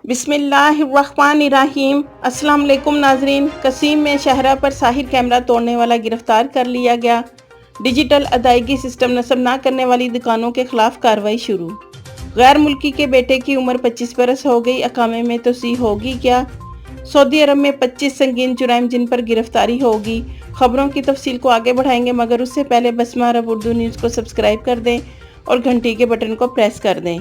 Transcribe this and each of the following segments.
بسم اللہ الرحمن الرحیم۔ السلام علیکم ناظرین۔ قصیم میں شاہراہ پر ساحر کیمرہ توڑنے والا گرفتار کر لیا گیا۔ ڈیجیٹل ادائیگی سسٹم نصب نہ کرنے والی دکانوں کے خلاف کارروائی شروع۔ غیر ملکی کے بیٹے کی عمر 25 برس ہو گئی، اقامے میں توسیع ہوگی کیا؟ سعودی عرب میں 25 سنگین جرائم جن پر گرفتاری ہوگی۔ خبروں کی تفصیل کو آگے بڑھائیں گے، مگر اس سے پہلے بسمہ عرب اردو نیوز کو سبسکرائب کر دیں اور گھنٹی کے بٹن کو پریس کر دیں۔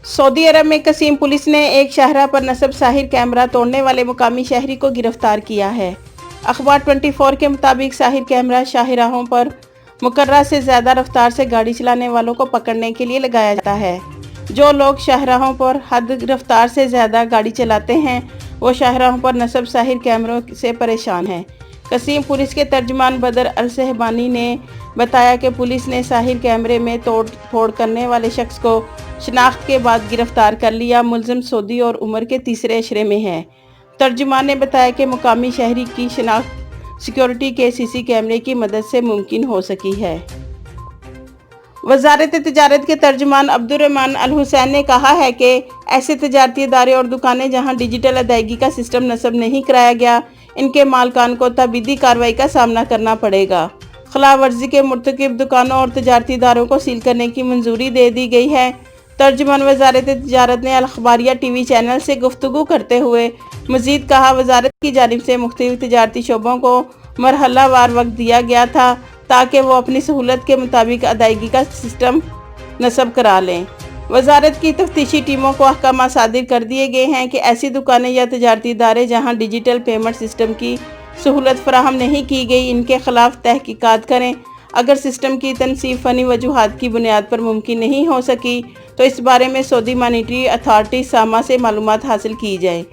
سعودی عرب میں قصیم پولیس نے ایک شاہراہ پر نصب ساحر کیمرہ توڑنے والے مقامی شہری کو گرفتار کیا ہے۔ اخبار 24 کے مطابق ساحر کیمرہ شاہراہوں پر مقررہ سے زیادہ رفتار سے گاڑی چلانے والوں کو پکڑنے کے لیے لگایا جاتا ہے۔ جو لوگ شاہراہوں پر حد رفتار سے زیادہ گاڑی چلاتے ہیں وہ شاہراہوں پر نصب ساحر کیمروں سے پریشان ہیں۔ قصیم پولیس کے ترجمان بدر الصحبانی نے بتایا کہ پولیس نے ساحر کیمرے میں توڑ پھوڑ کرنے والے شخص کو شناخت کے بعد گرفتار کر لیا۔ ملزم سعودی اور عمر کے تیسرے عشرے میں ہے۔ ترجمان نے بتایا کہ مقامی شہری کی شناخت سیکیورٹی کے سی سی کیمرے کی مدد سے ممکن ہو سکی ہے۔ وزارت تجارت کے ترجمان عبدالرحمن الحسین نے کہا ہے کہ ایسے تجارتی ادارے اور دکانیں جہاں ڈیجیٹل ادائیگی کا سسٹم نصب نہیں کرایا گیا، ان کے مالکان کو تبعیضی کارروائی کا سامنا کرنا پڑے گا۔ خلاف ورزی کے مرتکب دکانوں اور تجارتی اداروں کو سیل کرنے کی منظوری دے دی گئی ہے۔ ترجمان وزارت تجارت نے الاخباریہ ٹی وی چینل سے گفتگو کرتے ہوئے مزید کہا، وزارت کی جانب سے مختلف تجارتی شعبوں کو مرحلہ وار وقت دیا گیا تھا تاکہ وہ اپنی سہولت کے مطابق ادائیگی کا سسٹم نصب کرا لیں۔ وزارت کی تفتیشی ٹیموں کو احکامات صادر کر دیے گئے ہیں کہ ایسی دکانیں یا تجارتی ادارے جہاں ڈیجیٹل پیمنٹ سسٹم کی سہولت فراہم نہیں کی گئی، ان کے خلاف تحقیقات کریں۔ اگر سسٹم کی تنصیب فنی وجوہات کی بنیاد پر ممکن نہیں ہو سکی تو اس بارے میں سعودی مانیٹری اتھارٹی ساما سے معلومات حاصل کی جائیں۔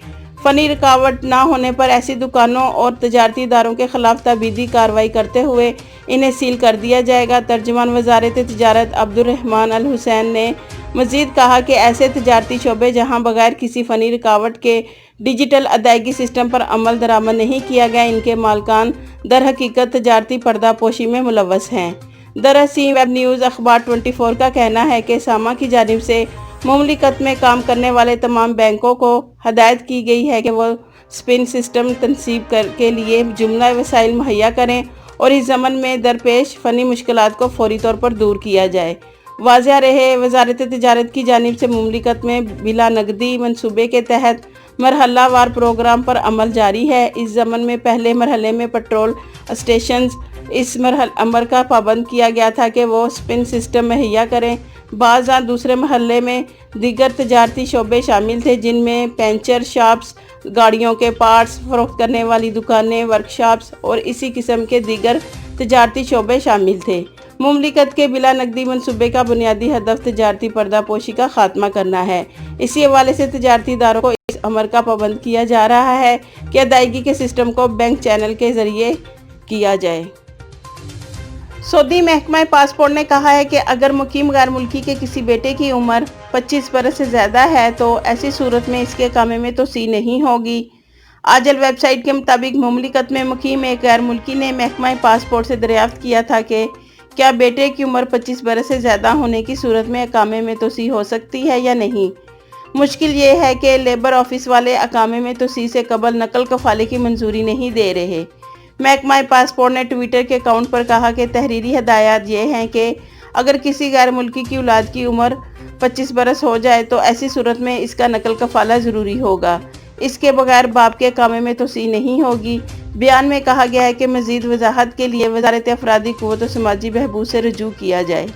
فنی رکاوٹ نہ ہونے پر ایسی دکانوں اور تجارتی اداروں کے خلاف تبعیضی کارروائی کرتے ہوئے انہیں سیل کر دیا جائے گا۔ ترجمان وزارت تجارت عبدالرحمن الحسین نے مزید کہا کہ ایسے تجارتی شعبے جہاں بغیر کسی فنی رکاوٹ کے ڈیجیٹل ادائیگی سسٹم پر عمل درآمد نہیں کیا گیا، ان کے مالکان در حقیقت تجارتی پردہ پوشی میں ملوث ہیں۔ دراصل ویب نیوز اخبار 24 کا کہنا ہے کہ ساما کی جانب سے مملکت میں کام کرنے والے تمام بینکوں کو ہدایت کی گئی ہے کہ وہ سپن سسٹم تنصیب کے لیے جملہ وسائل مہیا کریں اور اس ضمن میں درپیش فنی مشکلات کو فوری طور پر دور کیا جائے۔ واضح رہے، وزارت تجارت کی جانب سے مملکت میں بلا نقدی منصوبے کے تحت مرحلہ وار پروگرام پر عمل جاری ہے۔ اس ضمن میں پہلے مرحلے میں پیٹرول اسٹیشنز اس امر کا پابند کیا گیا تھا کہ وہ سپن سسٹم مہیا کریں۔ بعض دوسرے مرحلے میں دیگر تجارتی شعبے شامل تھے، جن میں پنچر شاپس، گاڑیوں کے پارٹس فروخت کرنے والی دکانیں، ورکشاپس اور اسی قسم کے دیگر تجارتی شعبے شامل تھے۔ مملکت کے بلا نقدی منصوبے کا بنیادی ہدف تجارتی پردہ پوشی کا خاتمہ کرنا ہے۔ اسی حوالے سے تجارتی اداروں کو اس امر کا پابند کیا جا رہا ہے کہ ادائیگی کے سسٹم کو بینک چینل کے ذریعے کیا جائے۔ سعودی محکمہ پاسپورٹ نے کہا ہے کہ اگر مقیم غیر ملکی کے کسی بیٹے کی عمر 25 برس سے زیادہ ہے تو ایسی صورت میں اس کے اقامے میں توسیع نہیں ہوگی۔ آجل ویب سائٹ کے مطابق مملکت میں مقیم ایک غیر ملکی نے محکمہ پاسپورٹ سے دریافت کیا تھا کہ کیا بیٹے کی عمر 25 برس سے زیادہ ہونے کی صورت میں اقامے میں توسیع ہو سکتی ہے یا نہیں۔ مشکل یہ ہے کہ لیبر آفس والے اقامے میں توسیع سے قبل نقل کفالے کی منظوری نہیں دے رہے۔ محکمہ پاسپورٹ نے ٹویٹر کے اکاؤنٹ پر کہا کہ تحریری ہدایات یہ ہیں کہ اگر کسی غیر ملکی کی اولاد کی عمر 25 برس ہو جائے تو ایسی صورت میں اس کا نقل کفالہ ضروری ہوگا۔ اس کے بغیر باپ کے اقامے میں توسیع نہیں ہوگی۔ بیان میں کہا گیا ہے کہ مزید وضاحت کے لیے وزارت افرادی قوت و سماجی بہبود سے رجوع کیا جائے۔